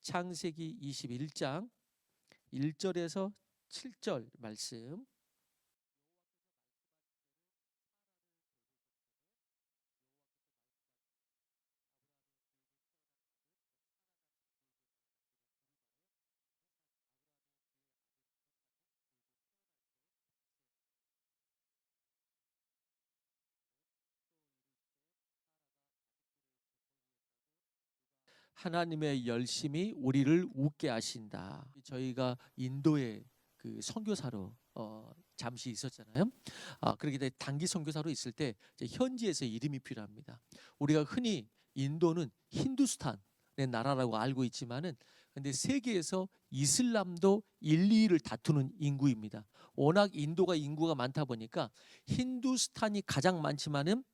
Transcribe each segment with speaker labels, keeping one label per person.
Speaker 1: 창세기 21장 1절에서 7절 말씀. 하나님의 열심이 우리를 웃게 하신다. 저희가 인도에 그 선교사로 잠시 있었잖아요. 그렇게 돼 단기 선교사로 있을 때 이제 현지에서 이름이 필요합니다. 우리가 흔히 인도는 힌두스탄의 나라라고 알고 있지만은 근데 세계에서 이슬람도 1, 2위를 다투는 인구입니다. 워낙 인구가 많다 보니까 힌두스탄이 가장 많지만은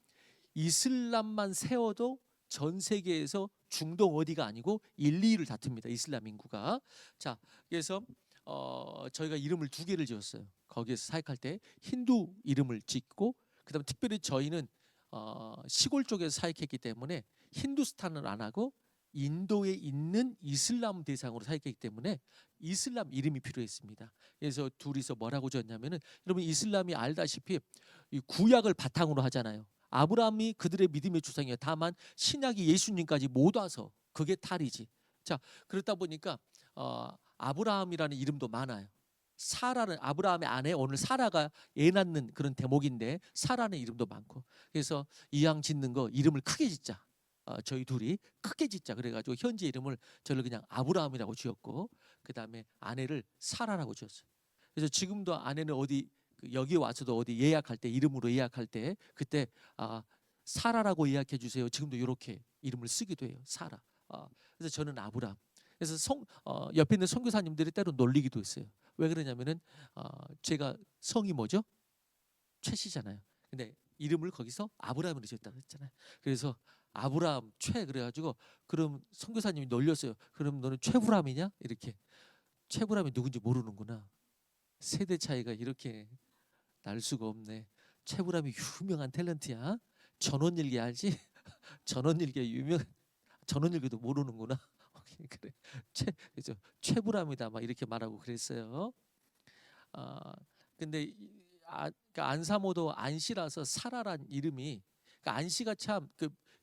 Speaker 1: 이슬람만 세워도 전 세계에서 중동 어디가 아니고 1, 2위를 다툽니다. 이슬람 인구가. 자, 그래서 저희가 이름을 2개를 지었어요. 거기에서 사역할 때 힌두 이름을 짓고 그다음 특별히 저희는 시골 쪽에서 사역했기 때문에 힌두스탄을 안 하고 인도에 있는 이슬람 대상으로 사역했기 때문에 이슬람 이름이 필요했습니다. 그래서 둘이서 뭐라고 지었냐면은 여러분 이슬람이 알다시피 이 구약을 바탕으로 하잖아요. 아브라함이 그들의 믿음의 주상이에요. 다만 신약이 예수님까지 못 와서 그게 탈이지. 자, 그렇다 보니까 아브라함이라는 이름도 많아요. 사라는 아브라함의 아내, 오늘 사라가 애 낳는 그런 대목인데 사라는 이름도 많고. 그래서 이왕 짓는 거 이름을 크게 짓자. 저희 둘이 크게 짓자 그래가지고 현지 이름을 저를 그냥 아브라함이라고 지었고 그 다음에 아내를 사라라고 지었어요. 그래서 지금도 아내는 어디 여기 와서도 어디 예약할 때 이름으로 예약할 때 그때 사라라고 예약해 주세요. 지금도 이렇게 이름을 쓰기도 해요. 사라. 그래서 저는 아브라함. 그래서 옆에 있는 선교사님들이 때로 놀리기도 했어요. 왜 그러냐면은 제가 성이 뭐죠? 최씨잖아요. 근데 이름을 거기서 아브라함으로 지었다고 했잖아요. 그래서 아브라함 최 그래가지고 그럼 선교사님이 놀렸어요. 그럼 너는 최브람이냐? 이렇게. 최브람이 누군지 모르는구나. 세대 차이가 이렇게 날 수가 없네. 최브람이 유명한 탤런트야. 전원일기 알지? 전원일기 유명. 전원일기도 모르는구나. 그래. 그래서 최브람이다 막 이렇게 말하고 그랬어요. 근데 그러니까 안사모도 안씨라서 사라란 이름이 그러니까 안씨가 참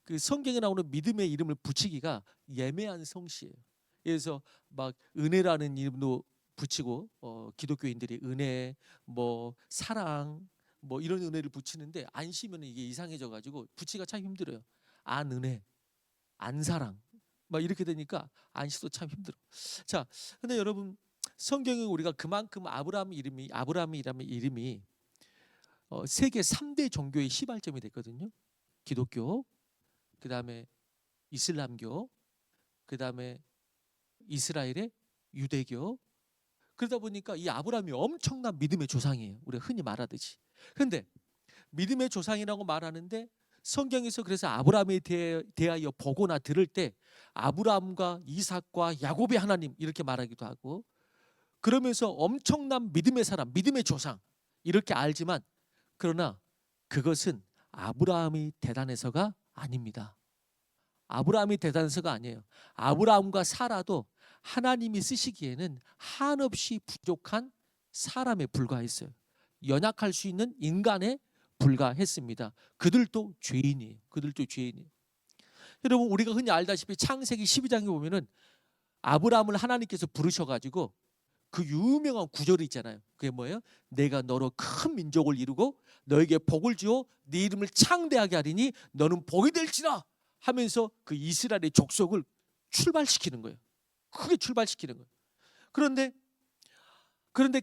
Speaker 1: 그 성경에 나오는 믿음의 이름을 붙이기가 예매한 성씨예요. 그래서 막 은혜라는 이름도 붙이고 기독교인들이 은혜 뭐 사랑 뭐 이런 은혜를 붙이는데 안씨면 이게 이상해져 가지고 붙이기가 참 힘들어요. 안은혜, 안사랑 막 이렇게 되니까 안씨도 참 힘들어. 자, 근데 여러분 성경에 우리가 그만큼 아브라함이라는 이름이 세계 3대 종교의 시발점이 됐거든요. 기독교, 그다음에 이슬람교, 그다음에 이스라엘의 유대교. 그러다 보니까 이 아브라함이 엄청난 믿음의 조상이에요. 우리가 흔히 말하듯이. 근데 믿음의 조상이라고 말하는데 성경에서 그래서 아브라함에 대하여 보거나 들을 때 아브라함과 이삭과 야곱의 하나님 이렇게 말하기도 하고 그러면서 엄청난 믿음의 사람, 믿음의 조상 이렇게 알지만 그러나 그것은 아브라함이 대단해서가 아닙니다. 아브라함이 대단해서가 아니에요. 아브라함과 사라도 하나님이 쓰시기에는 한없이 부족한 사람에 불과했어요. 연약할 수 있는 인간에 불과했습니다. 그들도 죄인이에요. 그들도 죄인이에요. 여러분 우리가 흔히 알다시피 창세기 12장에 보면은 아브라함을 하나님께서 부르셔가지고 그 유명한 구절이 있잖아요. 그게 뭐예요? 내가 너로 큰 민족을 이루고 너에게 복을 주어 네 이름을 창대하게 하리니 너는 복이 될지라 하면서 그 이스라엘의 족속을 출발시키는 거예요. 크게 출발시키는 거예요. 그런데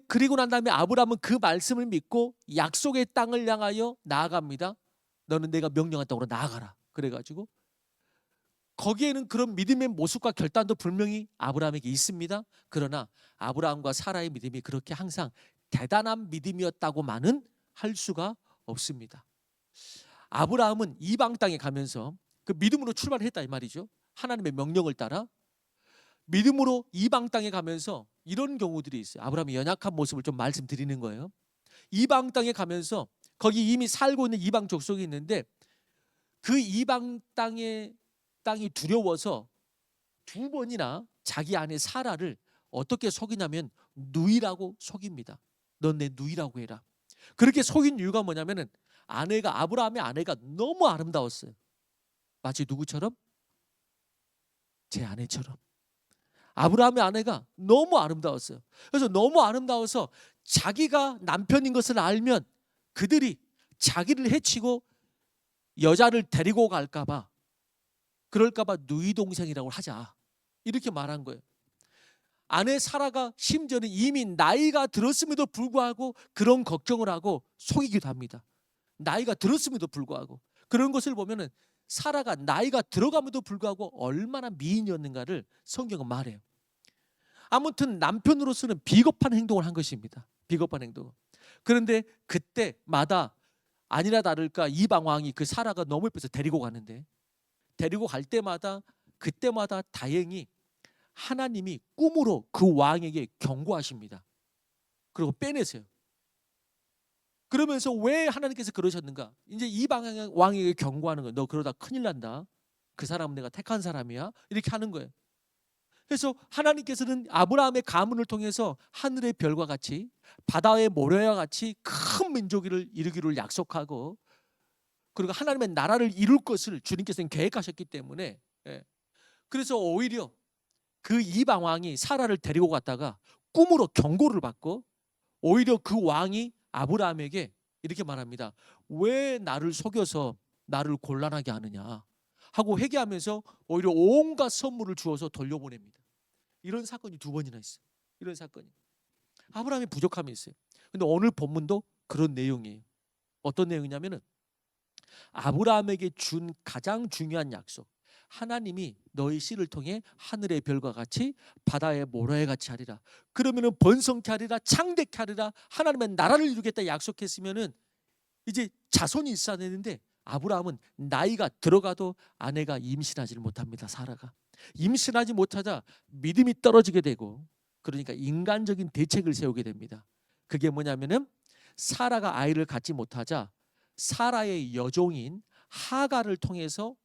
Speaker 1: 그리고 난 다음에 아브라함은 그 말씀을 믿고 약속의 땅을 향하여 나아갑니다. 너는 내가 명령한 땅으로 나아가라. 그래가지고 거기에는 그런 믿음의 모습과 결단도 분명히 아브라함에게 있습니다. 그러나 아브라함과 사라의 믿음이 그렇게 항상 대단한 믿음이었다고만은 할 수가 없습니다. 아브라함은 이방 땅에 가면서 그 믿음으로 출발했다 이 말이죠. 하나님의 명령을 따라 믿음으로 이방 땅에 가면서 이런 경우들이 있어요. 아브라함의 연약한 모습을 좀 말씀드리는 거예요. 이방 땅에 가면서 거기 이미 살고 있는 이방 족속이 있는데 그 이방 땅이 두려워서 2번이나 자기 아내 사라를 어떻게 속이냐면 누이라고 속입니다. 넌 내 누이라고 해라. 그렇게 속인 이유가 뭐냐면은 아브라함의 아내가 너무 아름다웠어요. 마치 누구처럼? 제 아내처럼. 아브라함의 아내가 너무 아름다웠어요. 그래서 너무 아름다워서 자기가 남편인 것을 알면 그들이 자기를 해치고 여자를 데리고 갈까봐, 그럴까봐 누이 동생이라고 하자, 이렇게 말한 거예요. 아내 사라가 심지어는 이미 나이가 들었음에도 불구하고 그런 걱정을 하고 속이기도 합니다. 나이가 들었음에도 불구하고. 그런 것을 보면은 사라가 나이가 들어감에도 불구하고 얼마나 미인이었는가를 성경은 말해요. 아무튼 남편으로서는 비겁한 행동을 한 것입니다. 비겁한 행동. 그런데 그때마다 아니나 다를까 이방 왕이 그 사라가 너무 예뻐서 데리고 가는데, 데리고 갈 때마다 그때마다 다행히 하나님이 꿈으로 그 왕에게 경고하십니다. 그리고 빼내세요. 그러면서 왜 하나님께서 그러셨는가? 이제 이방 왕에게 경고하는 거예요. 너 그러다 큰일 난다. 그 사람은 내가 택한 사람이야. 이렇게 하는 거예요. 그래서 하나님께서는 아브라함의 가문을 통해서 하늘의 별과 같이 바다의 모래와 같이 큰 민족을 이루기를 약속하고, 그리고 하나님의 나라를 이룰 것을 주님께서는 계획하셨기 때문에, 그래서 오히려 그 이방 왕이 사라를 데리고 갔다가 꿈으로 경고를 받고, 오히려 그 왕이 아브라함에게 이렇게 말합니다. 왜 나를 속여서 나를 곤란하게 하느냐 하고 회개하면서 오히려 온갖 선물을 주어서 돌려보냅니다. 이런 사건이 2번이나 있어요. 이런 사건이. 아브라함의 부족함이 있어요. 근데 오늘 본문도 그런 내용이에요. 어떤 내용이냐면은 아브라함에게 준 가장 중요한 약속. 하나님이 너희 씨를 통해 하늘의 별과 같이 바다의 모래와 같이 하리라. 그러면은 번성케 하리라, 창대케 하리라, 하나님의 나라를 이루겠다 약속했으면은 이제 자손이 있어야 되는데, 아브라함은 나이가 들어가도 아내가 임신하지를 못합니다. 사라가 임신하지 못하자 믿음이 떨어지게 되고, 그러니까 인간적인 대책을 세우게 됩니다. 그게 뭐냐면은 사라가 아이를 갖지 못하자 사라의 여종인 하가를 통해서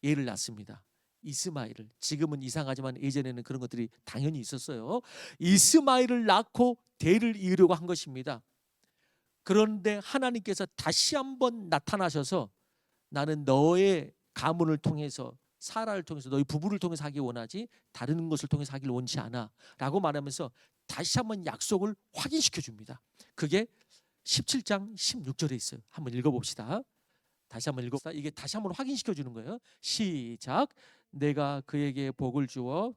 Speaker 1: 애를 낳습니다. 이스마엘을. 지금은 이상하지만 예전에는 그런 것들이 당연히 있었어요. 이스마엘을 낳고 대를 이으려고 한 것입니다. 그런데 하나님께서 다시 한번 나타나셔서 나는 너의 가문을 통해서, 사라를 통해서, 너희 부부를 통해서 하기 원하지 다른 것을 통해서 하기를 원치 않아 라고 말하면서 다시 한번 약속을 확인시켜 줍니다. 그게 17장 16절에 있어요. 한번 읽어봅시다. 다시 한번 읽어봅시다. 이게 다시 한번 확인시켜 주는 거예요. 시작. 내가 그에게 복을 주어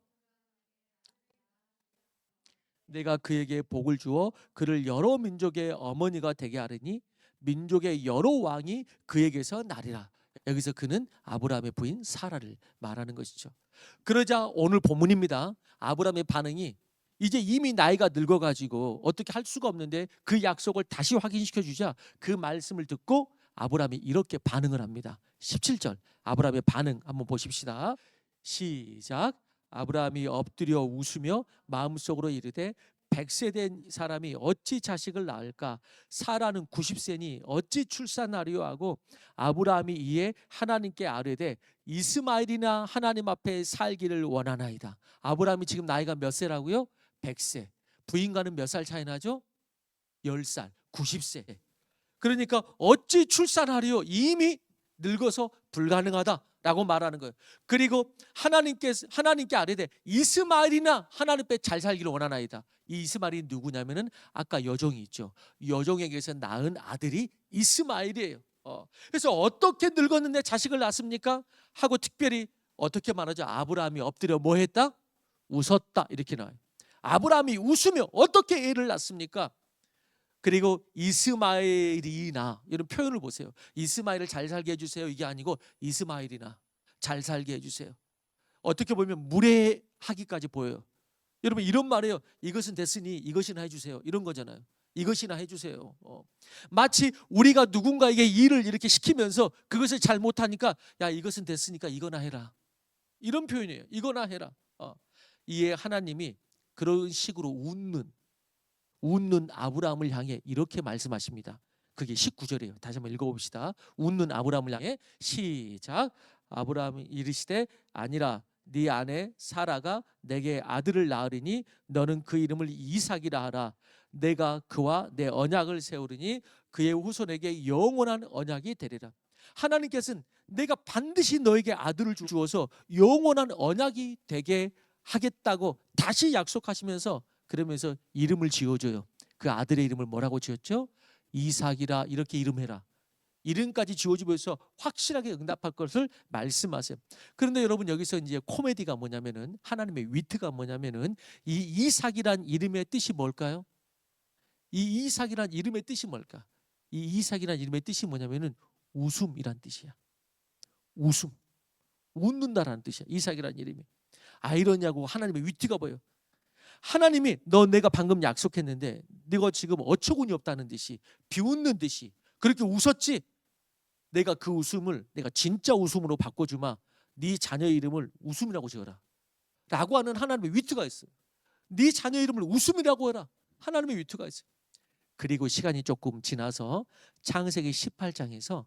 Speaker 1: 그를 여러 민족의 어머니가 되게 하리니 민족의 여러 왕이 그에게서 나리라. 여기서 그는 아브라함의 부인 사라를 말하는 것이죠. 그러자 오늘 본문입니다. 아브라함의 반응이, 이제 이미 나이가 늙어가지고 어떻게 할 수가 없는데 그 약속을 다시 확인시켜 주자 그 말씀을 듣고 아브라함이 이렇게 반응을 합니다. 17절 아브라함의 반응 한번 보십시다. 시작. 아브라함이 엎드려 웃으며 마음속으로 이르되 100세 된 사람이 어찌 자식을 낳을까? 사라는 90세니 어찌 출산하리요 하고, 아브라함이 이에 하나님께 아뢰되 이스마엘이나 하나님 앞에 살기를 원하나이다. 아브라함이 지금 나이가 몇 세라고요? 100세. 부인과는 몇 살 차이 나죠? 10살. 90세. 그러니까 어찌 출산하리요? 이미 늙어서 불가능하다라고 말하는 거예요. 그리고 하나님께 아뢰되 이스마엘이나 하나님 앞에 잘 살기를 원하나이다. 이 이스마엘이 누구냐면은 아까 여종이 있죠. 여종에게서 낳은 아들이 이스마엘이에요. 그래서 어떻게 늙었는데 자식을 낳습니까? 하고 특별히 어떻게 말하죠? 아브라함이 엎드려 뭐 했다? 웃었다. 이렇게 나와요. 아브라함이 웃으며 어떻게 애를 낳습니까? 그리고 이스마엘이나, 이런 표현을 보세요. 이스마엘을 잘 살게 해주세요 이게 아니고 이스마엘이나 잘 살게 해주세요. 어떻게 보면 무례하기까지 보여요. 여러분 이런 말이에요. 이것은 됐으니 이것이나 해주세요. 이런 거잖아요. 이것이나 해주세요. 마치 우리가 누군가에게 일을 이렇게 시키면서 그것을 잘 못하니까 야 이것은 됐으니까 이거나 해라. 이런 표현이에요. 이거나 해라. 이에 하나님이 그런 식으로 웃는 아브라함을 향해 이렇게 말씀하십니다. 그게 19절이에요. 다시 한번 읽어봅시다. 웃는 아브라함을 향해 시작. 아브라함이 이르시되 아니라 네 아내 사라가 내게 아들을 낳으리니 너는 그 이름을 이삭이라 하라. 내가 그와 내 언약을 세우리니 그의 후손에게 영원한 언약이 되리라. 하나님께서는 내가 반드시 너에게 아들을 주어서 영원한 언약이 되게 하겠다고 다시 약속하시면서 그러면서 이름을 지어줘요. 그 아들의 이름을 뭐라고 지었죠? 이삭이라. 이렇게 이름해라. 이름까지 지어주면서 확실하게 응답할 것을 말씀하세요. 그런데 여러분, 여기서 이제 코미디가 뭐냐면은, 하나님의 위트가 뭐냐면은, 이 이삭이란 이름의 뜻이 뭘까요? 이 이삭이란 이름의 뜻이 뭘까? 이 이삭이란 이름의 뜻이 뭐냐면은 웃음이란 뜻이야. 웃음, 웃는다라는 뜻이야. 이삭이란 이름이. 아이러니하고 하나님의 위트가 보여. 하나님이 너 내가 방금 약속했는데 네가 지금 어처구니 없다는 듯이, 비웃는 듯이 그렇게 웃었지? 내가 그 웃음을 내가 진짜 웃음으로 바꿔주마. 네 자녀 이름을 웃음이라고 지어라 라고 하는 하나님의 위트가 있어요. 네 자녀 이름을 웃음이라고 해라. 하나님의 위트가 있어요. 그리고 시간이 조금 지나서 창세기 18장에서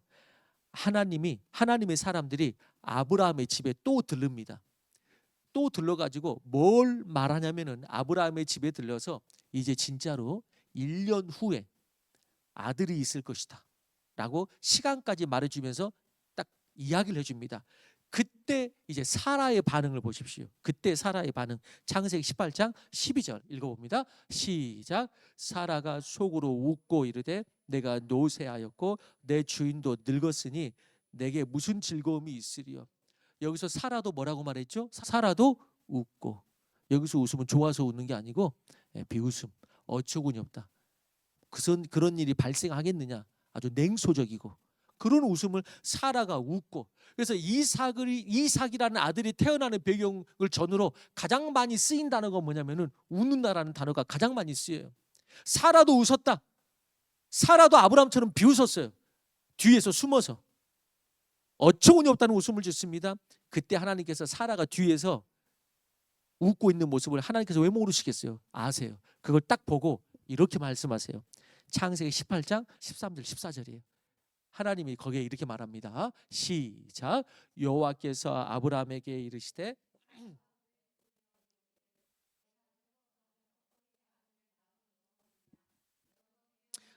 Speaker 1: 하나님의 사람들이 아브라함의 집에 또 들릅니다. 또 들러가지고 뭘 말하냐면은, 아브라함의 집에 들려서 이제 진짜로 1년 후에 아들이 있을 것이다 라고 시간까지 말해주면서 딱 이야기를 해줍니다. 그때 이제 사라의 반응을 보십시오. 그때 사라의 반응, 창세기 18장 12절 읽어봅니다. 시작. 사라가 속으로 웃고 이르되 내가 노쇠하였고 내 주인도 늙었으니 내게 무슨 즐거움이 있으리요. 여기서 사라도 뭐라고 말했죠? 사라도 웃고. 여기서 웃음은 좋아서 웃는 게 아니고 비웃음, 어처구니 없다. 그런 일이 발생하겠느냐, 아주 냉소적이고 그런 웃음을 사라가 웃고. 그래서 이삭이라는 아들이 태어나는 배경을 전후로 가장 많이 쓰인 단어가 뭐냐면은 웃는다라는 단어가 가장 많이 쓰여요. 사라도 웃었다. 사라도 아브라함처럼 비웃었어요. 뒤에서 숨어서 어처구니 없다는 웃음을 짓습니다. 그때 하나님께서 사라가 뒤에서 웃고 있는 모습을 하나님께서 왜 모르시겠어요? 아세요. 그걸 딱 보고 이렇게 말씀하세요. 창세기 18장 13절 14절이에요. 하나님이 거기에 이렇게 말합니다. 시작. 여호와께서 아브라함에게 이르시되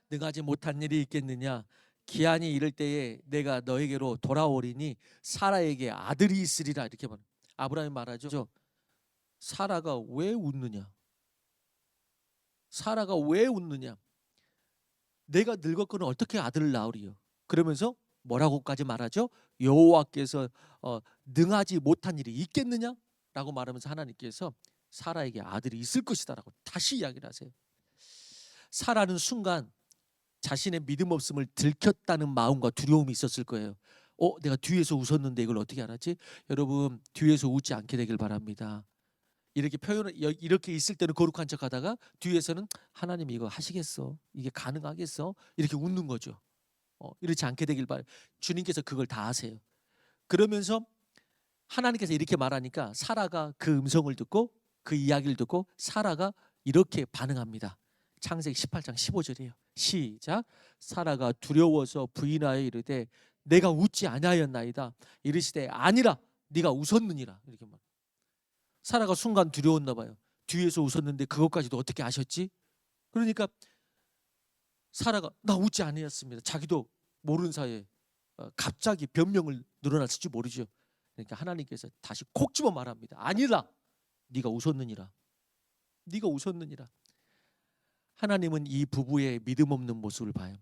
Speaker 1: 능하지 못한 일이 있겠느냐? 기한이 이를 때에 내가 너에게로 돌아오리니 사라에게 아들이 있으리라. 이렇게 말. 아브라함이 말하죠. 사라가 왜 웃느냐? 사라가 왜 웃느냐? 내가 늙었거늘 어떻게 아들을 낳으리요? 그러면서 뭐라고까지 말하죠? 여호와께서 능하지 못한 일이 있겠느냐? 라고 말하면서 하나님께서 사라에게 아들이 있을 것이다 라고 다시 이야기를 하세요. 사라는 순간 자신의 믿음 없음을 들켰다는 마음과 두려움이 있었을 거예요. 내가 뒤에서 웃었는데 이걸 어떻게 알았지? 여러분, 뒤에서 웃지 않게 되길 바랍니다. 이렇게 있을 때는 거룩한 척하다가 뒤에서는 하나님이 이거 하시겠어? 이게 가능하겠어? 이렇게 웃는 거죠. 이렇지 않게 되길 바라요. 주님께서 그걸 다 아세요. 그러면서 하나님께서 이렇게 말하니까 사라가 그 음성을 듣고 그 이야기를 듣고 사라가 이렇게 반응합니다. 창세기 18장 15절이에요. 시작. 사라가 두려워서 부인하여 이르되 내가 웃지 아니하였나이다. 이르시되 아니라 네가 웃었느니라. 이렇게 말. 사라가 순간 두려웠나 봐요. 뒤에서 웃었는데 그것까지도 어떻게 아셨지? 그러니까 사라가 나 웃지 아니었습니다. 자기도 모르는 사이에 갑자기 변명을 늘어났을지 모르죠. 그러니까 하나님께서 다시 콕 집어 말합니다. 아니라 네가 웃었느니라. 네가 웃었느니라. 하나님은 이 부부의 믿음 없는 모습을 봐요.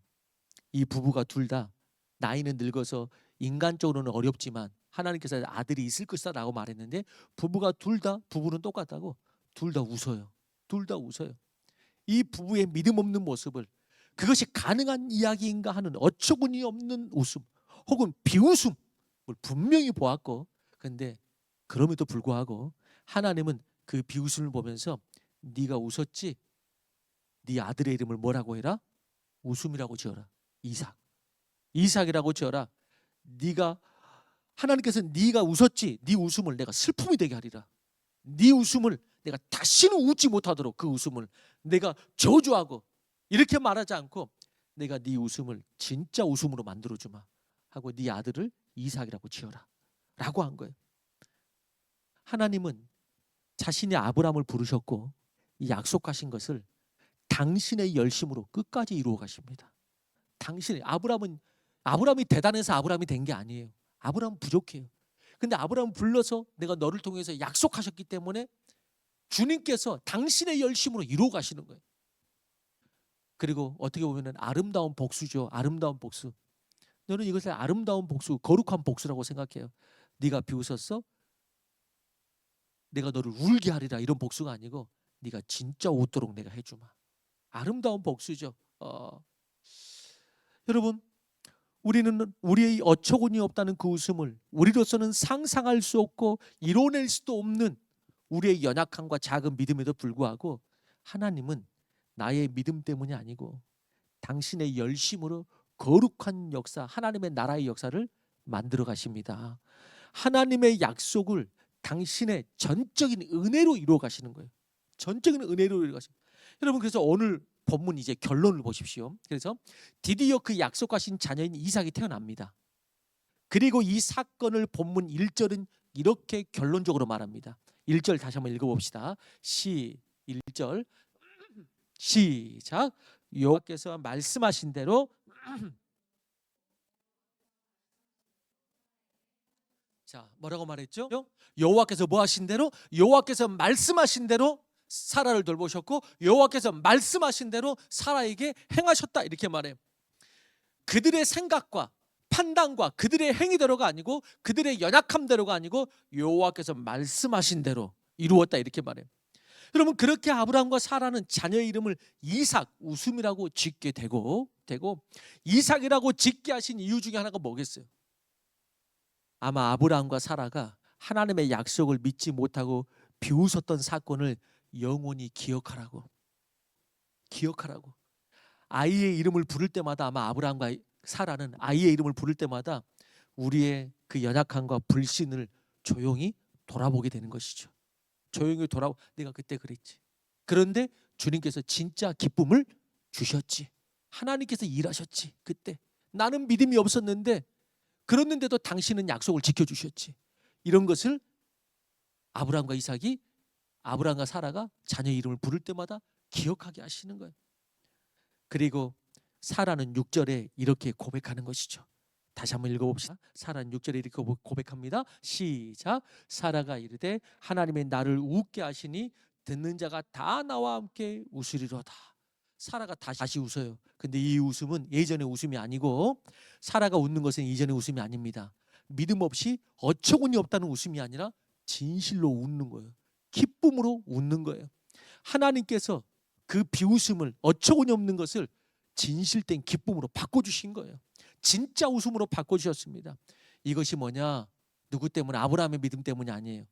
Speaker 1: 이 부부가 둘 다 나이는 늙어서 인간적으로는 어렵지만 하나님께서 아들이 있을 것이다 라고 말했는데 부부는 똑같다고 둘 다 웃어요. 둘 다 웃어요. 이 부부의 믿음 없는 모습을, 그것이 가능한 이야기인가 하는 어처구니 없는 웃음 혹은 비웃음을 분명히 보았고, 근데 그럼에도 불구하고 하나님은 그 비웃음을 보면서 네가 웃었지? 네 아들의 이름을 뭐라고 해라? 웃음이라고 지어라. 이삭이라고 지어라. 하나님께서 네가 웃었지? 네 웃음을 내가 슬픔이 되게 하리라. 네 웃음을 내가 다시는 웃지 못하도록 그 웃음을 내가 저주하고, 이렇게 말하지 않고 내가 네 웃음을 진짜 웃음으로 만들어주마 하고 네 아들을 이삭이라고 지어라 라고 한 거예요. 하나님은 자신이 아브라함을 부르셨고 이 약속하신 것을 당신의 열심으로 끝까지 이루어 가십니다. 당신의 아브라함이 대단해서 아브라함이 된 게 아니에요. 아브라함은 부족해요. 근데 아브라함 불러서 내가 너를 통해서 약속하셨기 때문에 주님께서 당신의 열심으로 이루어 가시는 거예요. 그리고 어떻게 보면 아름다운 복수죠. 아름다운 복수. 너는 이것을 아름다운 복수, 거룩한 복수라고 생각해요. 네가 비웃었어? 내가 너를 울게 하리라, 이런 복수가 아니고 네가 진짜 웃도록 내가 해주마. 아름다운 복수죠. 여러분, 우리는 우리의 어처구니 없다는 그 웃음을 우리로서는 상상할 수 없고 이뤄낼 수도 없는 우리의 연약함과 작은 믿음에도 불구하고 하나님은 나의 믿음 때문이 아니고 당신의 열심으로 거룩한 역사, 하나님의 나라의 역사를 만들어 가십니다. 하나님의 약속을 당신의 전적인 은혜로 이루어 가시는 거예요. 전적인 은혜로 이루어 가시는 거예요. 여러분, 그래서 오늘 본문 이제 결론을 보십시오. 그래서 드디어 그 약속하신 자녀인 이삭이 태어납니다. 그리고 이 사건을 본문 1절은 이렇게 결론적으로 말합니다. 1절 다시 한번 읽어봅시다. 1절 시작. 여호와께서 말씀하신 대로 자, 뭐라고 말했죠? 여호와께서 뭐 하신 대로? 여호와께서 말씀하신 대로 사라를 돌보셨고 여호와께서 말씀하신 대로 사라에게 행하셨다, 이렇게 말해요. 그들의 생각과 판단과 그들의 행위대로가 아니고 그들의 연약함대로가 아니고 여호와께서 말씀하신 대로 이루었다, 이렇게 말해요. 여러분, 그렇게 아브라함과 사라는 자녀의 이름을 이삭, 웃음이라고 짓게 되고 이삭이라고 짓게 하신 이유 중에 하나가 뭐겠어요? 아마 아브라함과 사라가 하나님의 약속을 믿지 못하고 비웃었던 사건을 영원히 기억하라고. 아이의 이름을 부를 때마다 아마 아브라함과 사라는 아이의 이름을 부를 때마다 우리의 그 연약함과 불신을 조용히 돌아보게 되는 것이죠. 조용히 내가 그때 그랬지. 그런데 주님께서 진짜 기쁨을 주셨지. 하나님께서 일하셨지. 그때 나는 믿음이 없었는데 그랬는데도 당신은 약속을 지켜주셨지. 이런 것을 아브라함과 이삭이, 아브라함과 사라가 자녀 이름을 부를 때마다 기억하게 하시는 거예요. 그리고 사라는 6절에 이렇게 고백하는 것이죠. 다시 한번 읽어봅시다. 사라는 6절에 이렇게 고백합니다. 시작. 사라가 이르되 하나님의 나를 웃게 하시니 듣는 자가 다 나와 함께 웃으리로다. 사라가 다시 웃어요. 근데 이 웃음은 예전의 웃음이 아니고, 사라가 웃는 것은 이전의 웃음이 아닙니다. 믿음 없이 어처구니 없다는 웃음이 아니라 진실로 웃는 거예요. 기쁨으로 웃는 거예요. 하나님께서 그 비웃음을, 어처구니 없는 것을 진실된 기쁨으로 바꿔주신 거예요. 진짜 웃음으로 바꿔주셨습니다. 이것이 뭐냐? 누구 때문에? 아브라함의 믿음 때문이 아니에요.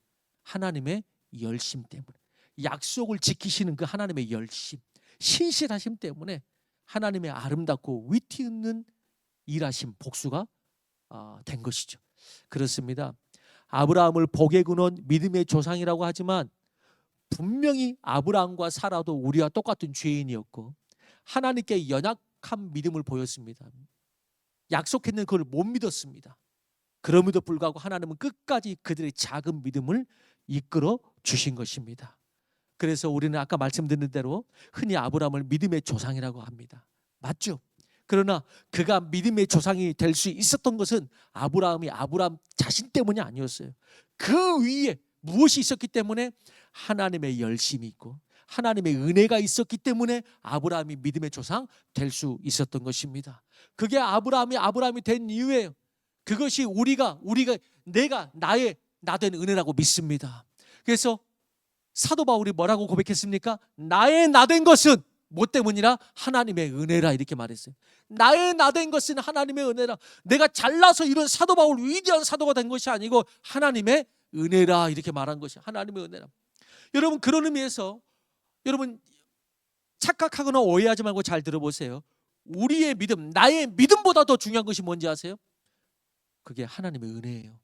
Speaker 1: 하나님의 열심 때문에. 약속을 지키시는 그 하나님의 열심, 신실하심 때문에 하나님의 아름답고 위트 있는 일하심, 복수가 된 것이죠. 그렇습니다. 아브라함을 복의 근원, 믿음의 조상이라고 하지만 분명히 아브라함과 사라도 우리와 똑같은 죄인이었고 하나님께 연약한 믿음을 보였습니다. 약속했는 그걸 못 믿었습니다. 그럼에도 불구하고 하나님은 끝까지 그들의 작은 믿음을 이끌어 주신 것입니다. 그래서 우리는 아까 말씀드린 대로 흔히 아브라함을 믿음의 조상이라고 합니다. 맞죠? 그러나 그가 믿음의 조상이 될 수 있었던 것은 아브라함 자신 때문이 아니었어요. 그 위에 무엇이 있었기 때문에? 하나님의 열심이 있고 하나님의 은혜가 있었기 때문에 아브라함이 믿음의 조상 될 수 있었던 것입니다. 그게 아브라함이 된 이유예요. 그것이 내가 나 된 은혜라고 믿습니다. 그래서 사도 바울이 뭐라고 고백했습니까? 나의 나 된 것은 뭐 때문이라? 하나님의 은혜라, 이렇게 말했어요. 나의 나 된 것은 하나님의 은혜라. 내가 잘나서 이런 사도 바울, 위대한 사도가 된 것이 아니고 하나님의 은혜라, 이렇게 말한 것이 하나님의 은혜라. 여러분, 그런 의미에서 여러분 착각하거나 오해하지 말고 잘 들어보세요. 우리의 믿음, 나의 믿음보다 더 중요한 것이 뭔지 아세요? 그게 하나님의 은혜예요.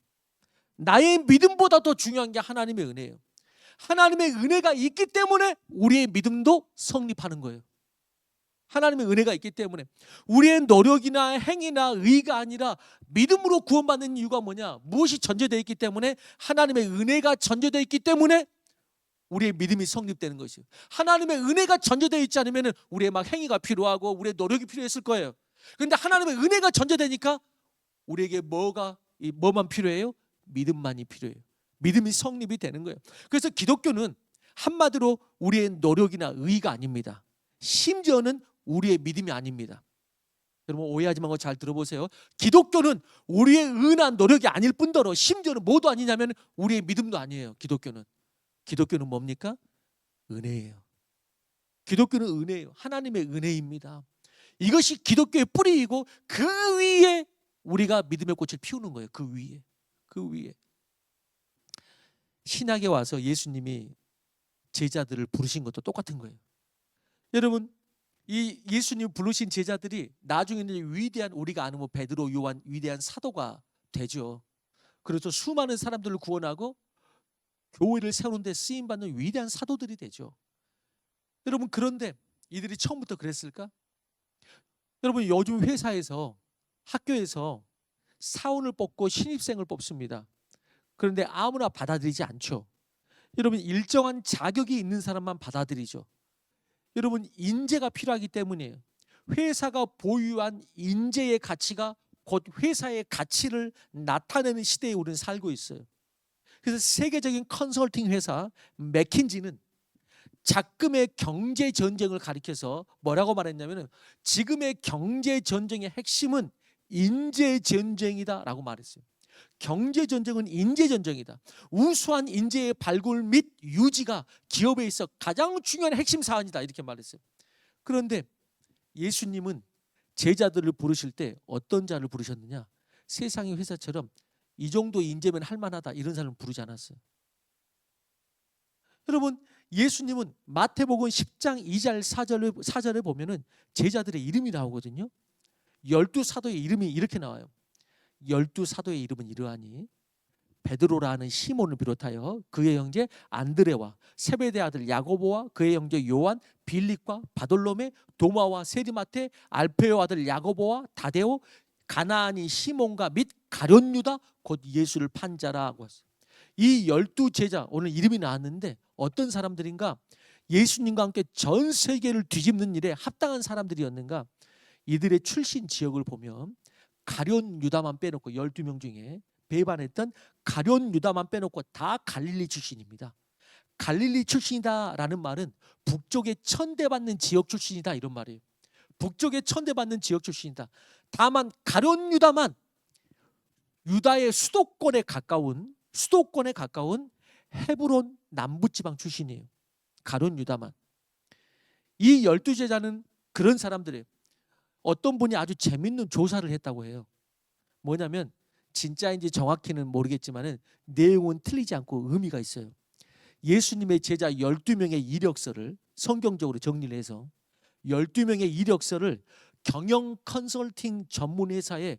Speaker 1: 나의 믿음보다 더 중요한 게 하나님의 은혜예요. 하나님의 은혜가 있기 때문에 우리의 믿음도 성립하는 거예요. 하나님의 은혜가 있기 때문에. 우리의 노력이나 행위나 의가 아니라 믿음으로 구원받는 이유가 뭐냐? 무엇이 전제되어 있기 때문에? 하나님의 은혜가 전제되어 있기 때문에 우리의 믿음이 성립되는 것이에요. 하나님의 은혜가 전제되어 있지 않으면 우리의 막 행위가 필요하고 우리의 노력이 필요했을 거예요. 그런데 하나님의 은혜가 전제되니까 우리에게 뭐만 필요해요? 믿음만이 필요해요. 믿음이 성립이 되는 거예요. 그래서 기독교는 한마디로 우리의 노력이나 의가 아닙니다. 심지어는 우리의 믿음이 아닙니다. 여러분 오해하지 말고 잘 들어보세요. 기독교는 우리의 의나 노력이 아닐 뿐더러 심지어는 뭐도 아니냐면 우리의 믿음도 아니에요. 기독교는 뭡니까? 은혜예요. 기독교는 은혜예요. 하나님의 은혜입니다. 이것이 기독교의 뿌리이고 그 위에 우리가 믿음의 꽃을 피우는 거예요. 그 위에. 신약에 와서 예수님이 제자들을 부르신 것도 똑같은 거예요. 여러분 이 예수님 부르신 제자들이 나중에는 위대한, 우리가 아는 베드로, 요한, 위대한 사도가 되죠. 그래서 수많은 사람들을 구원하고 교회를 세우는 데 쓰임받는 위대한 사도들이 되죠. 여러분 그런데 이들이 처음부터 그랬을까? 여러분 요즘 회사에서, 학교에서 사원을 뽑고 신입생을 뽑습니다. 그런데 아무나 받아들이지 않죠. 여러분 일정한 자격이 있는 사람만 받아들이죠. 여러분 인재가 필요하기 때문이에요. 회사가 보유한 인재의 가치가 곧 회사의 가치를 나타내는 시대에 우리는 살고 있어요. 그래서 세계적인 컨설팅 회사 맥킨지는 작금의 경제 전쟁을 가리켜서 뭐라고 말했냐면 지금의 경제 전쟁의 핵심은 인재 전쟁이다라고 말했어요. 경제 전쟁은 인재 전쟁이다. 우수한 인재의 발굴 및 유지가 기업에 있어 가장 중요한 핵심 사안이다 이렇게 말했어요. 그런데 예수님은 제자들을 부르실 때 어떤 자를 부르셨느냐? 세상의 회사처럼 이 정도 인재면 할만하다 이런 사람을 부르지 않았어요. 여러분 예수님은 마태복음 10장 2절 4절에 보면은 제자들의 이름이 나오거든요. 12사도의 이름이 이렇게 나와요. 12사도의 이름은 이러하니 베드로라 하는 시몬을 비롯하여 그의 형제 안드레와 세베대 아들 야고보와 그의 형제 요한, 빌립과 바돌로메, 도마와 세리마테, 알페오 아들 야고보와 다데오, 가나안인 시몬과 및 가룟 유다 곧 예수를 판 자라고 했어요. 이 12제자 오늘 이름이 나왔는데 어떤 사람들인가? 예수님과 함께 전 세계를 뒤집는 일에 합당한 사람들이었는가? 이들의 출신 지역을 보면 가룟 유다만 빼놓고 12명 중에 배반했던 가룟 유다만 빼놓고 다 갈릴리 출신입니다. 갈릴리 출신이다라는 말은 북쪽에 천대받는 지역 출신이다 이런 말이에요. 북쪽에 천대받는 지역 출신이다. 다만 가룟 유다만 유다의 수도권에 가까운 헤브론 남부지방 출신이에요. 가룟 유다만. 이 12제자는 그런 사람들이에요. 어떤 분이 아주 재밌는 조사를 했다고 해요. 뭐냐면 진짜인지 정확히는 모르겠지만 내용은 틀리지 않고 의미가 있어요. 예수님의 제자 12명의 이력서를 성경적으로 정리를 해서 12명의 이력서를 경영 컨설팅 전문 회사에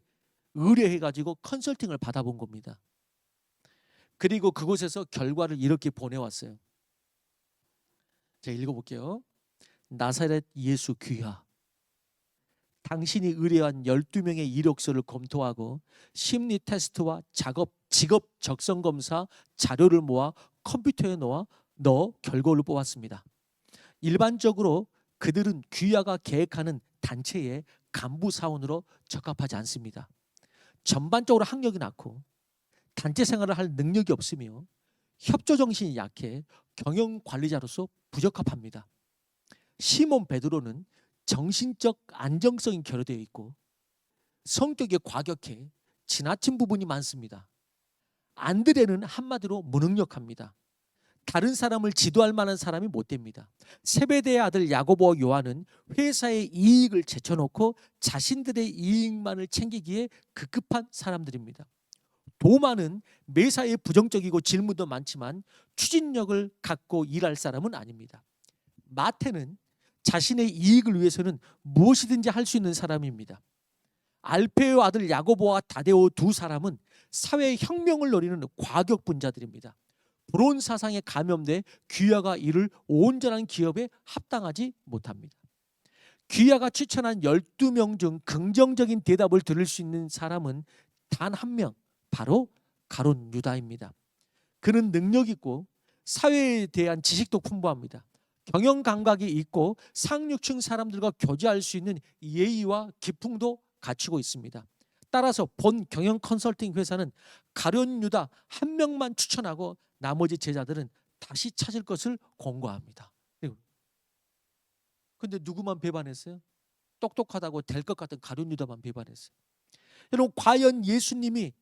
Speaker 1: 의뢰해가지고 컨설팅을 받아본 겁니다. 그리고 그곳에서 결과를 이렇게 보내왔어요. 제가 읽어볼게요. 나사렛 예수 귀하, 당신이 의뢰한 12명의 이력서를 검토하고 심리 테스트와 직업 적성 검사 자료를 모아 컴퓨터에 넣어 결과를 뽑았습니다. 일반적으로 그들은 귀하가 계획하는 단체의 간부 사원으로 적합하지 않습니다. 전반적으로 학력이 낮고 단체 생활을 할 능력이 없으며 협조 정신이 약해 경영 관리자로서 부적합합니다. 시몬 베드로는 정신적 안정성이 결여되어 있고 성격이 과격해 지나친 부분이 많습니다. 안드레는 한마디로 무능력합니다. 다른 사람을 지도할 만한 사람이 못 됩니다. 세베대의 아들 야고보와 요한은 회사의 이익을 제쳐놓고 자신들의 이익만을 챙기기에 급급한 사람들입니다. 도마는 매사에 부정적이고 질문도 많지만 추진력을 갖고 일할 사람은 아닙니다. 마태는 자신의 이익을 위해서는 무엇이든지 할 수 있는 사람입니다. 알페오 아들 야고보와 다데오 두 사람은 사회의 혁명을 노리는 과격분자들입니다. 불온 사상에 감염돼 귀하가 이룰 온전한 기업에 합당하지 못합니다. 귀하가 추천한 12명 중 긍정적인 대답을 들을 수 있는 사람은 단 한 명, 바로 가룟 유다입니다. 그는 능력 있고 사회에 대한 지식도 풍부합니다. 경영 감각이 있고 상류층 사람들과 교제할 수 있는 예의와 기풍도 갖추고 있습니다. 따라서 본 경영 컨설팅 회사는 가룟 유다 한 명만 추천하고 나머지 제자들은 다시 찾을 것을 권고합니다. 근데 누구만 배반했어요? 똑똑하다고 될 것 같은 가룟 유다만 배반했어요. 여러분, 과연 예수님이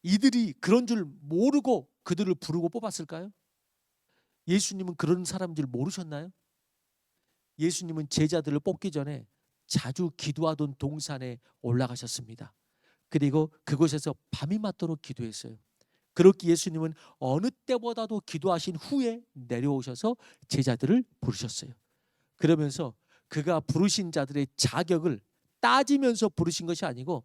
Speaker 1: 이들이 그런 줄 모르고 그들을 부르고 뽑았을까요? 예수님은 그런 사람인 줄 모르셨나요? 예수님은 제자들을 뽑기 전에 자주 기도하던 동산에 올라가셨습니다. 그리고 그곳에서 밤이 맞도록 기도했어요. 그렇게 예수님은 어느 때보다도 기도하신 후에 내려오셔서 제자들을 부르셨어요. 그러면서 그가 부르신 자들의 자격을 따지면서 부르신 것이 아니고,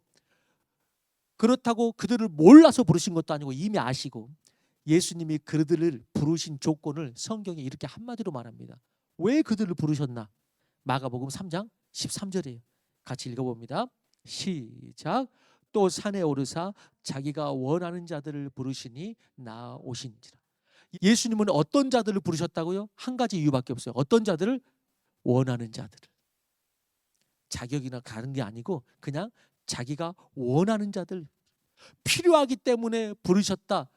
Speaker 1: 그렇다고 그들을 몰라서 부르신 것도 아니고 이미 아시고, 예수님이 그들을 부르신 조건을 성경에 이렇게 한마디로 말합니다. 왜 그들을 부르셨나? 마가복음 3장 13절이에요. 같이 읽어봅니다. 시작. 또 산에 오르사 자기가 원하는 자들을 부르시니 나오신지라. 예수님은 어떤 자들을 부르셨다고요? 한 가지 이유밖에 없어요. 어떤 자들을? 원하는 자들을. 자격이나 다른 게 아니고 그냥 자기가 원하는 자들, 필요하기 때문에 부르셨다.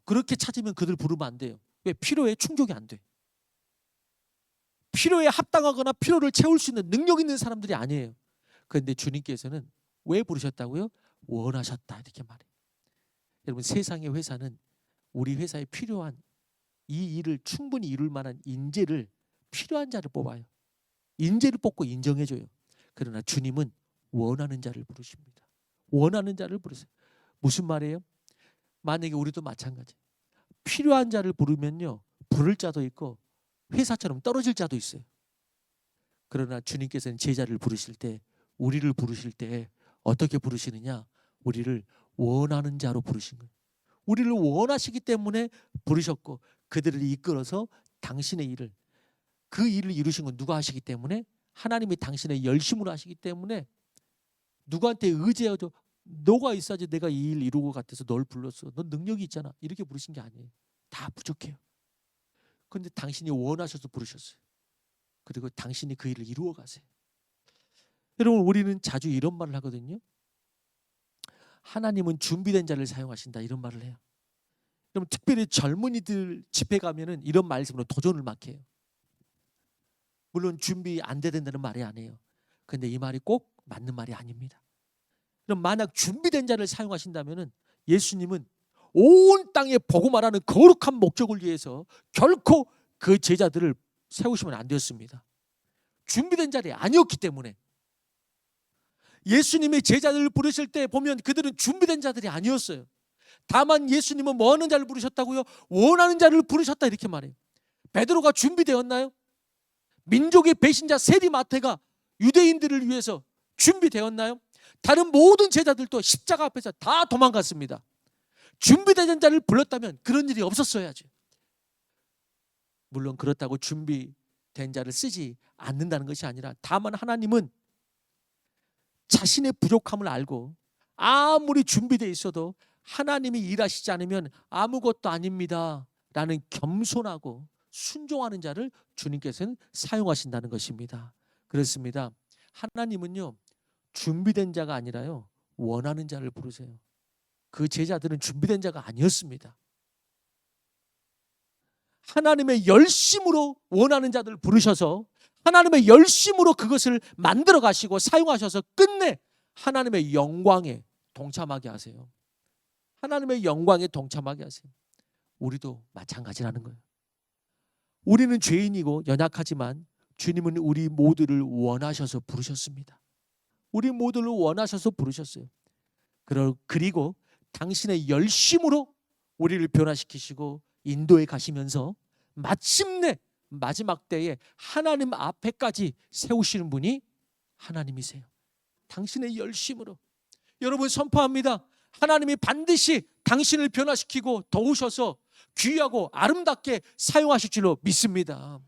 Speaker 1: 그렇게 찾으면 그들 부르면 안 돼요. 왜? 필요에 충족이 안 돼. 필요에 합당하거나 필요를 채울 수 있는 능력 있는 사람들이 아니에요. 그런데 주님께서는 왜 부르셨다고요? 원하셨다, 이렇게 말해요. 여러분, 세상의 회사는 우리 회사에 필요한 이 일을 충분히 이룰 만한 인재를, 필요한 자를 뽑아요. 인재를 뽑고 인정해줘요. 그러나 주님은 원하는 자를 부르십니다. 원하는 자를 부르세요. 무슨 말이에요? 만약에 우리도 마찬가지. 필요한 자를 부르면요, 부를 자도 있고 회사처럼 떨어질 자도 있어요. 그러나 주님께서는 제자를 부르실 때, 우리를 부르실 때 어떻게 부르시느냐? 우리를 원하는 자로 부르신 거예요. 우리를 원하시기 때문에 부르셨고, 그들을 이끌어서 당신의 일을, 그 일을 이루신 건 누가 하시기 때문에? 하나님이 당신의 열심으로 하시기 때문에. 누구한테 의지해서 너가 있어야지 내가 이 일 이루고 같아서 널 불렀어, 넌 능력이 있잖아, 이렇게 부르신 게 아니에요. 다 부족해요. 그런데 당신이 원하셔서 부르셨어요. 그리고 당신이 그 일을 이루어 가세요. 여러분, 우리는 자주 이런 말을 하거든요. 하나님은 준비된 자를 사용하신다, 이런 말을 해요. 그럼 특별히 젊은이들 집회 가면은 이런 말씀으로 도전을 막 해요. 물론 준비 안 된다는 말이 아니에요. 그런데 이 말이 꼭 맞는 말이 아닙니다. 그럼 만약 준비된 자를 사용하신다면은 예수님은 온 땅에 복음하라는 거룩한 목적을 위해서 결코 그 제자들을 세우시면 안 되었습니다. 준비된 자리 아니었기 때문에. 예수님의 제자들을 부르실 때 보면 그들은 준비된 자들이 아니었어요. 다만 예수님은 뭐 하는 자를 부르셨다고요? 원하는 자를 부르셨다, 이렇게 말해요. 베드로가 준비되었나요? 민족의 배신자 세리마태가 유대인들을 위해서 준비되었나요? 다른 모든 제자들도 십자가 앞에서 다 도망갔습니다. 준비된 자를 불렀다면 그런 일이 없었어야죠. 물론 그렇다고 준비된 자를 쓰지 않는다는 것이 아니라, 다만 하나님은 자신의 부족함을 알고 아무리 준비되어 있어도 하나님이 일하시지 않으면 아무것도 아닙니다 라는 겸손하고 순종하는 자를 주님께서는 사용하신다는 것입니다. 그렇습니다. 하나님은요, 준비된 자가 아니라요, 원하는 자를 부르세요. 그 제자들은 준비된 자가 아니었습니다. 하나님의 열심으로 원하는 자들을 부르셔서 하나님의 열심으로 그것을 만들어 가시고 사용하셔서 끝내 하나님의 영광에 동참하게 하세요. 하나님의 영광에 동참하게 하세요. 우리도 마찬가지라는 거예요. 우리는 죄인이고 연약하지만 주님은 우리 모두를 원하셔서 부르셨습니다. 우리 모두를 원하셔서 부르셨어요. 그리고 당신의 열심으로 우리를 변화시키시고 인도해 가시면서 마침내 마지막 때에 하나님 앞에까지 세우시는 분이 하나님이세요. 당신의 열심으로. 여러분, 선포합니다. 하나님이 반드시 당신을 변화시키고 도우셔서 귀하고 아름답게 사용하실 줄로 믿습니다.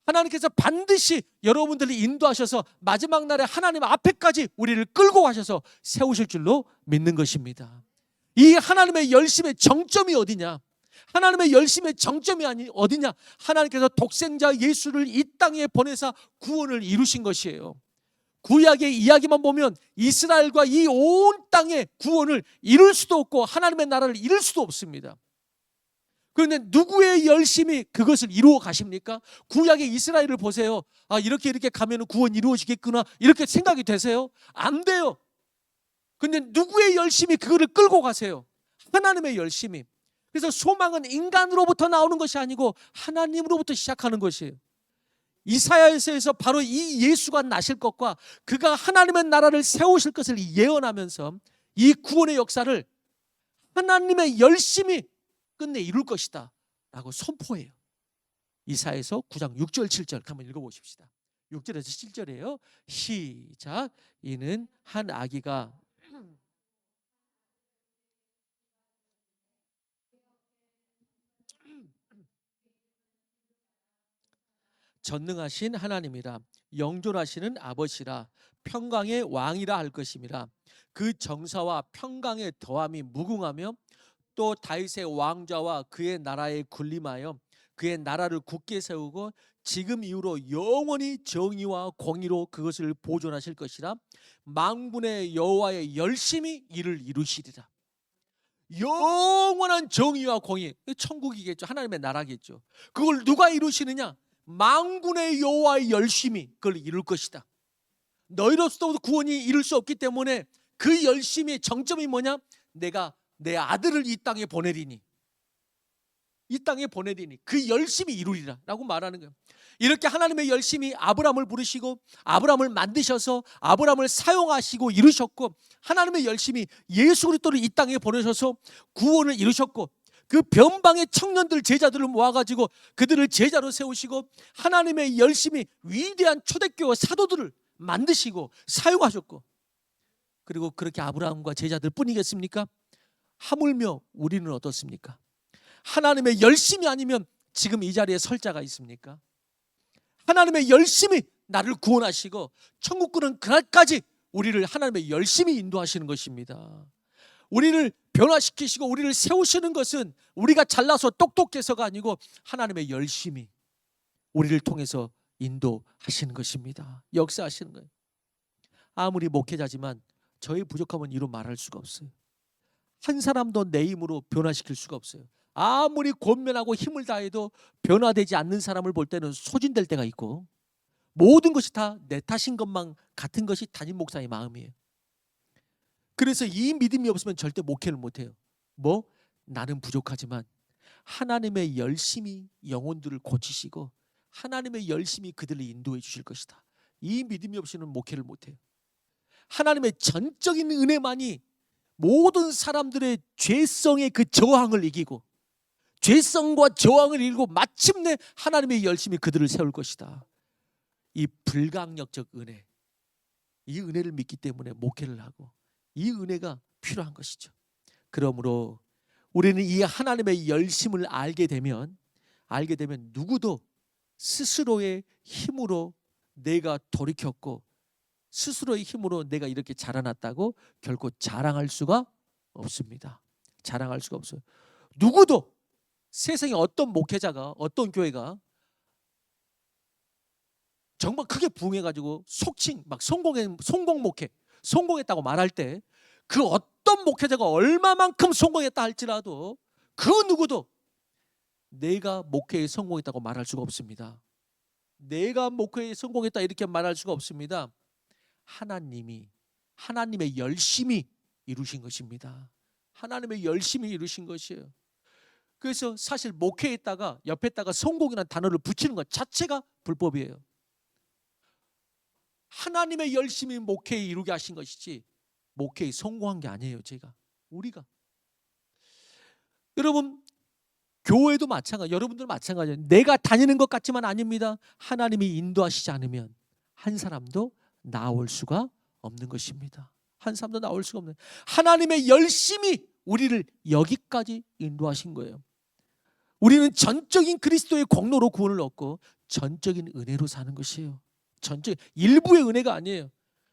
Speaker 1: 하나님께서 반드시 여러분들을 인도하셔서 마지막 날에 하나님 앞에까지 우리를 끌고 가셔서 세우실 줄로 믿는 것입니다. 이 하나님의 열심의 정점이 어디냐? 하나님의 열심의 정점이 어디냐? 하나님께서 독생자 예수를 이 땅에 보내사 구원을 이루신 것이에요. 구약의 이야기만 보면 이스라엘과 이 온 땅의 구원을 이룰 수도 없고 하나님의 나라를 이룰 수도 없습니다. 그런데 누구의 열심이 그것을 이루어 가십니까? 구약의 이스라엘을 보세요. 이렇게 가면 구원 이루어지겠구나 이렇게 생각이 되세요? 안 돼요. 그런데 누구의 열심이 그거를 끌고 가세요? 하나님의 열심이. 그래서 소망은 인간으로부터 나오는 것이 아니고 하나님으로부터 시작하는 것이에요. 이사야서에서 바로 이 예수가 나실 것과 그가 하나님의 나라를 세우실 것을 예언하면서 이 구원의 역사를 하나님의 열심이 끝내 이룰 것이다 라고 선포해요. 이사야서 9장 6절 7절 한번 읽어보십시다. 6절에서 7절이에요. 시작. 이는 한 아기가 전능하신 하나님이라 영존하시는 아버지라 평강의 왕이라 할 것임이라. 그 정사와 평강의 더함이 무궁하며 또 다윗의 왕좌와 그의 나라에 군림하여 그의 나라를 굳게 세우고 지금 이후로 영원히 정의와 공의로 그것을 보존하실 것이라. 만군의 여호와의 열심히 이를 이루시리라. 영원한 정의와 공의, 천국이겠죠. 하나님의 나라겠죠. 그걸 누가 이루시느냐? 만군의 여호와의 열심히 그걸 이룰 것이다. 너희로서도 구원이 이룰 수 없기 때문에 그 열심의 정점이 뭐냐? 내가 내 아들을 이 땅에 보내리니 그 열심히 이루리라 라고 말하는 거예요. 이렇게 하나님의 열심히 아브라함을 부르시고 아브라함을 만드셔서 아브라함을 사용하시고 이루셨고, 하나님의 열심히 예수 그리스도를 이 땅에 보내셔서 구원을 이루셨고, 그 변방의 청년들 제자들을 모아가지고 그들을 제자로 세우시고 하나님의 열심히 위대한 초대교회 사도들을 만드시고 사용하셨고, 그리고 그렇게 아브라함과 제자들 뿐이겠습니까? 하물며 우리는 어떻습니까? 하나님의 열심이 아니면 지금 이 자리에 설 자가 있습니까? 하나님의 열심이 나를 구원하시고 천국 구는 그날까지 우리를 하나님의 열심히 인도하시는 것입니다. 우리를 변화시키시고 우리를 세우시는 것은 우리가 잘나서 똑똑해서가 아니고 하나님의 열심이 우리를 통해서 인도하시는 것입니다. 역사하시는 거예요. 아무리 목회자지만 저의 부족함은 이루 말할 수가 없어요. 한 사람도 내 힘으로 변화시킬 수가 없어요. 아무리 권면하고 힘을 다해도 변화되지 않는 사람을 볼 때는 소진될 때가 있고, 모든 것이 다 내 탓인 것만 같은 것이 담임 목사의 마음이에요. 그래서 이 믿음이 없으면 절대 목회를 못해요. 나는 부족하지만 하나님의 열심히 영혼들을 고치시고 하나님의 열심히 그들을 인도해 주실 것이다. 이 믿음이 없이는 목회를 못해요. 하나님의 전적인 은혜만이 모든 사람들의 죄성의 그 저항을 이기고 죄성과 저항을 이기고 마침내 하나님의 열심히 그들을 세울 것이다. 이 불강력적 은혜, 이 은혜를 믿기 때문에 목회를 하고 이 은혜가 필요한 것이죠. 그러므로 우리는 이 하나님의 열심을 알게 되면 누구도 스스로의 힘으로 내가 돌이켰고 스스로의 힘으로 내가 이렇게 자라났다고 결코 자랑할 수가 없습니다. 자랑할 수가 없어요. 누구도 세상에 어떤 목회자가 어떤 교회가 정말 크게 부흥해가지고 속칭 막 성공 목회, 성공했다고 말할 때 그 어떤 목회자가 얼마만큼 성공했다 할지라도 그 누구도 내가 목회에 성공했다고 말할 수가 없습니다. 내가 목회에 성공했다 이렇게 말할 수가 없습니다. 하나님의 열심히 이루신 것입니다. 하나님의 열심히 이루신 것이에요. 그래서 사실 목회했다가 옆에다가 성공이라는 단어를 붙이는 것 자체가 불법이에요. 하나님의 열심히 목회에 이루게 하신 것이지 목회에 성공한 게 아니에요. 우리가 여러분 교회도 마찬가지, 여러분들 마찬가지예요. 내가 다니는 것 같지만 아닙니다. 하나님이 인도하시지 않으면 한 사람도 나올 수가 없는 것입니다. 한 사람도 나올 수가 없는, 하나님의 열심히 우리를 여기까지 인도하신 거예요. 우리는 전적인 그리스도의 공로로 구원을 얻고 전적인 은혜로 사는 것이에요. 전적 일부의 은혜가 아니에요.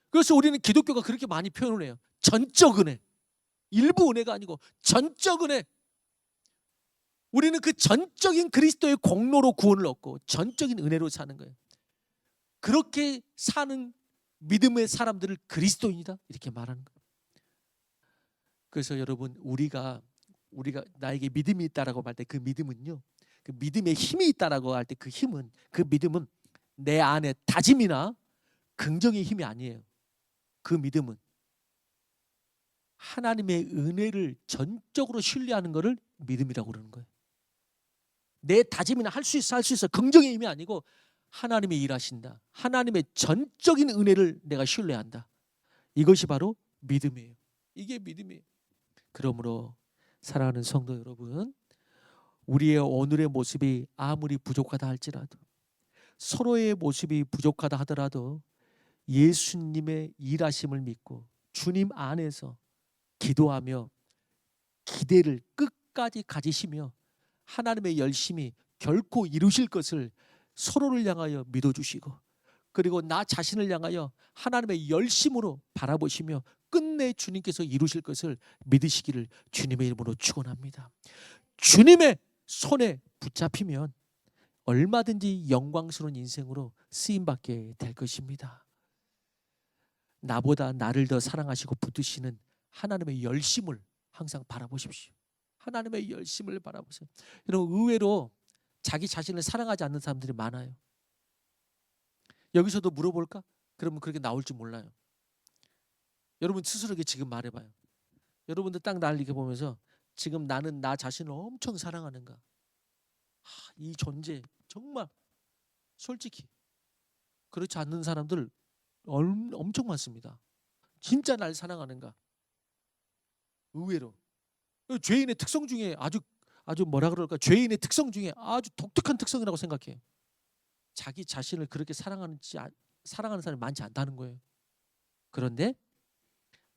Speaker 1: 그래서 우리는 기독교가 그렇게 많이 표현을 해요. 전적 은혜. 일부 은혜가 아니고 전적 은혜. 우리는 그 전적인 그리스도의 공로로 구원을 얻고 전적인 은혜로 사는 거예요. 그렇게 사는 믿음의 사람들을 그리스도인이다 이렇게 말하는 거예요. 그래서 여러분 우리가 나에게 믿음이 있다라고 할 때 그 믿음은요, 그 믿음에 힘이 있다라고 할 때 그 힘은, 그 믿음은 내 안에 다짐이나 긍정의 힘이 아니에요. 그 믿음은 하나님의 은혜를 전적으로 신뢰하는 것을 믿음이라고 그러는 거예요. 내 다짐이나 할 수 있어 긍정의 힘이 아니고 하나님이 일하신다, 하나님의 전적인 은혜를 내가 신뢰한다. 이것이 바로 믿음이에요. 이게 믿음이에요. 그러므로 사랑하는 성도 여러분, 우리의 오늘의 모습이 아무리 부족하다 할지라도, 서로의 모습이 부족하다 하더라도 예수님의 일하심을 믿고 주님 안에서 기도하며 기대를 끝까지 가지시며 하나님의 열심히 결코 이루실 것을 서로를 향하여 믿어주시고, 그리고 나 자신을 향하여 하나님의 열심으로 바라보시며 끝내 주님께서 이루실 것을 믿으시기를 주님의 이름으로 축원합니다. 주님의 손에 붙잡히면 얼마든지 영광스러운 인생으로 쓰임받게 될 것입니다. 나보다 나를 더 사랑하시고 붙드시는 하나님의 열심을 항상 바라보십시오. 하나님의 열심을 바라보세요. 여러분, 의외로 자기 자신을 사랑하지 않는 사람들이 많아요. 여기서도 물어볼까? 그러면 그렇게 나올지 몰라요. 여러분 스스로에게 지금 말해봐요. 여러분들 딱 나를 이렇게 보면서 지금 나는 나 자신을 엄청 사랑하는가? 이 존재 정말 솔직히 그렇지 않는 사람들 엄청 많습니다. 진짜 날 사랑하는가? 의외로 죄인의 특성 중에 아주 뭐라 그럴까? 죄인의 특성 중에 아주 독특한 특성이라고 생각해요. 자기 자신을 그렇게 사랑하는 사람이 많지 않다는 거예요. 그런데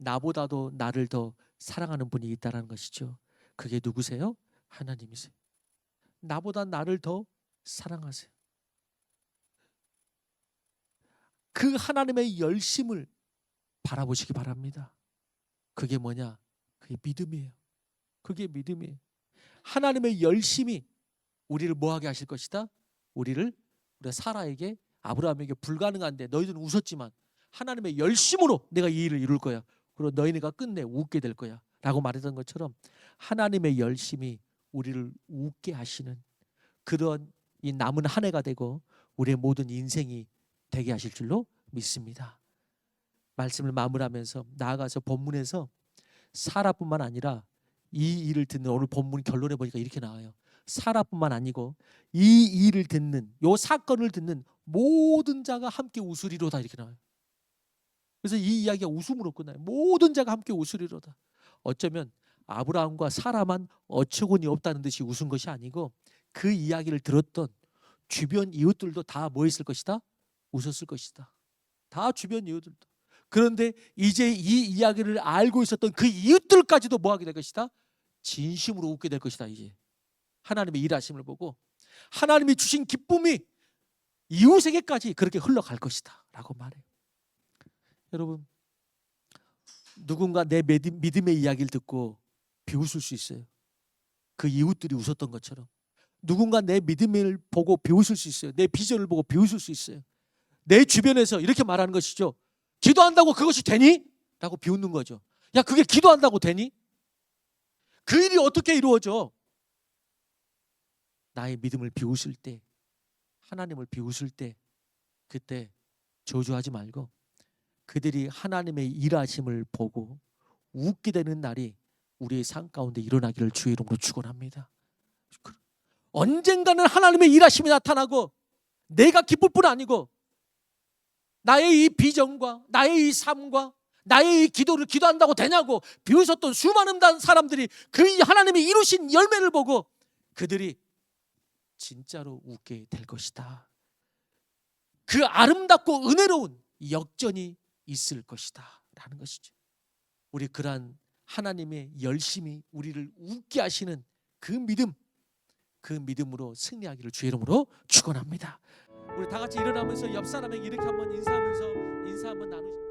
Speaker 1: 나보다도 나를 더 사랑하는 분이 있다는 것이죠. 그게 누구세요? 하나님이세요. 나보다 나를 더 사랑하세요. 그 하나님의 열심을 바라보시기 바랍니다. 그게 뭐냐? 그게 믿음이에요. 그게 믿음이에요. 하나님의 열심이 우리를 뭐하게 하실 것이다? 우리가 사라에게, 아브라함에게 불가능한데 너희들은 웃었지만 하나님의 열심으로 내가 이 일을 이룰 거야. 그리고 너희네가 끝내 웃게 될 거야 라고 말했던 것처럼 하나님의 열심이 우리를 웃게 하시는 그런 이 남은 한 해가 되고 우리의 모든 인생이 되게 하실 줄로 믿습니다. 말씀을 마무리하면서 나아가서 본문에서 사라뿐만 아니라 이 일을 듣는, 오늘 본문 결론에 보니까 이렇게 나와요. 사라뿐만 아니고 이 일을 듣는, 요 사건을 듣는 모든 자가 함께 웃으리로다 이렇게 나와요. 그래서 이 이야기가 웃음으로 끝나요. 모든 자가 함께 웃으리로다. 어쩌면 아브라함과 사라만 어처구니 없다는 듯이 웃은 것이 아니고 그 이야기를 들었던 주변 이웃들도 다 뭐 했을 것이다? 웃었을 것이다. 다 주변 이웃들도. 그런데 이제 이 이야기를 알고 있었던 그 이웃들까지도 뭐 하게 될 것이다? 진심으로 웃게 될 것이다. 이제 하나님의 일하심을 보고 하나님이 주신 기쁨이 이웃에게까지 그렇게 흘러갈 것이다 라고 말해요. 여러분, 누군가 내 믿음의 이야기를 듣고 비웃을 수 있어요. 그 이웃들이 웃었던 것처럼. 누군가 내 믿음을 보고 비웃을 수 있어요. 내 비전을 보고 비웃을 수 있어요. 내 주변에서 이렇게 말하는 것이죠. 기도한다고 그것이 되니? 라고 비웃는 거죠. 야, 그게 기도한다고 되니? 그 일이 어떻게 이루어져? 나의 믿음을 비웃을 때, 하나님을 비웃을 때, 그때 저주하지 말고 그들이 하나님의 일하심을 보고 웃게 되는 날이 우리의 삶 가운데 일어나기를 주의 이름으로 축원합니다. 언젠가는 하나님의 일하심이 나타나고 내가 기쁠 뿐 아니고 나의 이 비전과 나의 이 삶과 나의 이 기도를 기도한다고 되냐고 비웃었던 수많은 사람들이 그 하나님이 이루신 열매를 보고 그들이 진짜로 웃게 될 것이다. 그 아름답고 은혜로운 역전이 있을 것이다 라는 것이죠. 우리 그러한 하나님의 열심히 우리를 웃게 하시는 그 믿음으로 승리하기를 주의 이름으로 축원합니다. 우리 다 같이 일어나면서 옆 사람에게 이렇게 한번 인사 한번 나누.